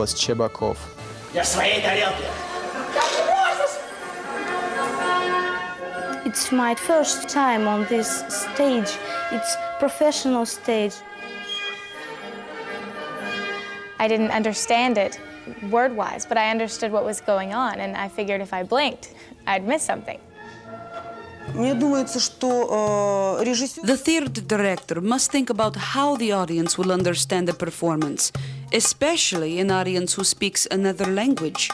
was Chebakov. It's my first time on this stage. It's professional stage. I didn't understand it word-wise, but I understood what was going on, and I figured if I blinked, I'd miss something. The theater director must think about how the audience will understand the performance, especially an audience who speaks another language.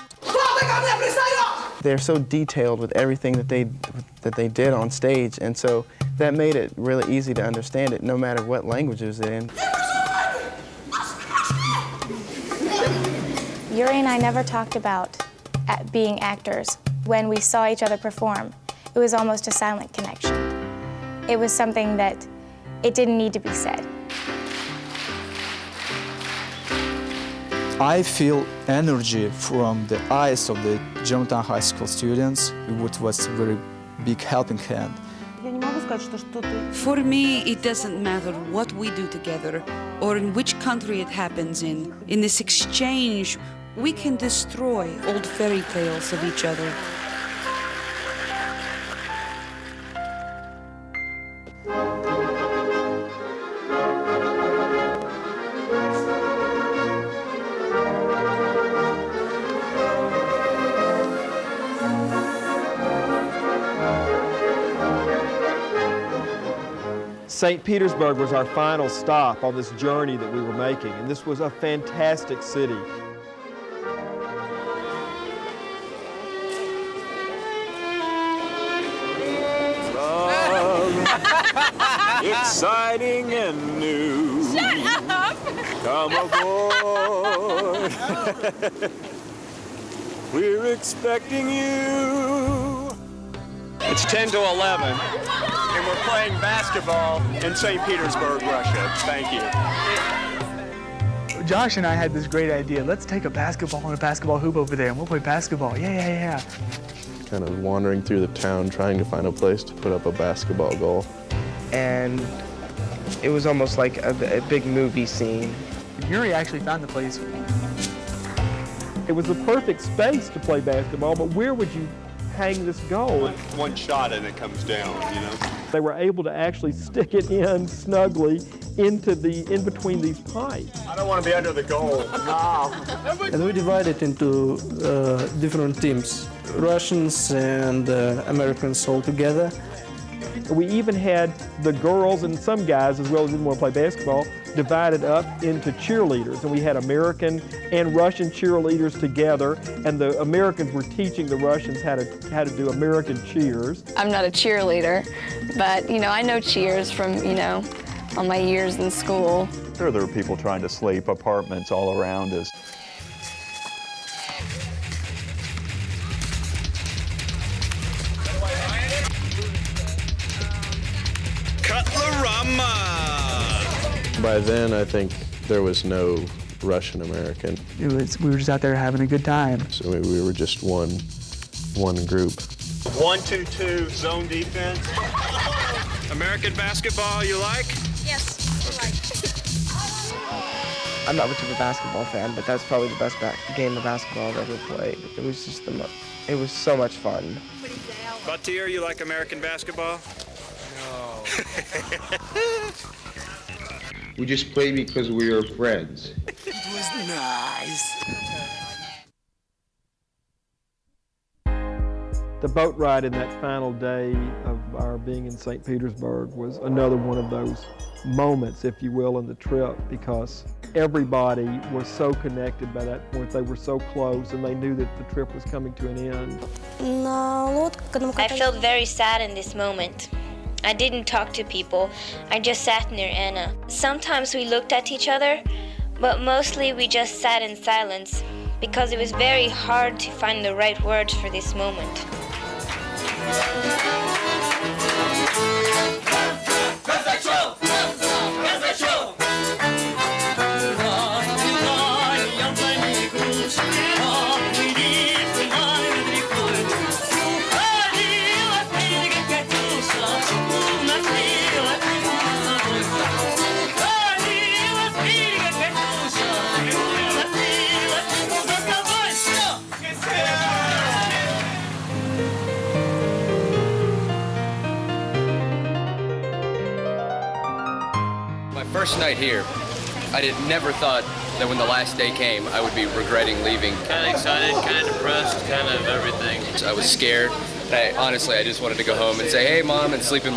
They're so detailed with everything that they did on stage, and so that made it really easy to understand it, no matter what language it was in. Yuri and I never talked about being actors. When we saw each other perform, it was almost a silent connection. It was something that it didn't need to be said. I feel energy from the eyes of the Germantown High School students, which was a very big helping hand. For me, it doesn't matter what we do together or in which country it happens in. In this exchange, we can destroy old fairy tales of each other. St. Petersburg was our final stop on this journey that we were making, and this was a fantastic city. Exciting and new. Shut up! Come aboard. We're expecting you. It's 10 to 11, and we're playing basketball in St. Petersburg, Russia. Thank you. Josh and I had this great idea. Let's take a basketball and a basketball hoop over there, and we'll play basketball. Yeah. Kind of wandering through the town, trying to find a place to put up a basketball goal. And it was almost like a big movie scene. Yuri actually found the place. It was the perfect space to play basketball, but where would you hang this goal? One shot and it comes down, you know. They were able to actually stick it in snugly in between these pipes. I don't want to be under the goal. No. And we divided into different teams, Russians and Americans all together. We even had the girls and some guys, as well as didn't want to play basketball, divided up into cheerleaders. And we had American and Russian cheerleaders together, and the Americans were teaching the Russians how to do American cheers. I'm not a cheerleader, but I know cheers from, all my years in school. There were people trying to sleep apartments all around us. By then, I think there was no Russian American. We were just out there having a good time. So we were just one group. 1-2-2 zone defense. American basketball, you like? Yes, I like. I'm not much of a basketball fan, but that's probably the best game of basketball I've ever played. It was just it was so much fun. Batir, you like American basketball? No. We just play because we are friends. It was nice. The boat ride in that final day of our being in St. Petersburg was another one of those moments, if you will, in the trip, because everybody was so connected by that point. They were so close, and they knew that the trip was coming to an end. I felt very sad in this moment. I didn't talk to people. I just sat near Anna. Sometimes we looked at each other, but mostly we just sat in silence because it was very hard to find the right words for this moment. First night here, never thought that when the last day came, I would be regretting leaving. Kind of excited, kind of depressed, kind of everything. I was scared. Honestly, I just wanted to go home and say, hey, Mom, and sleep in my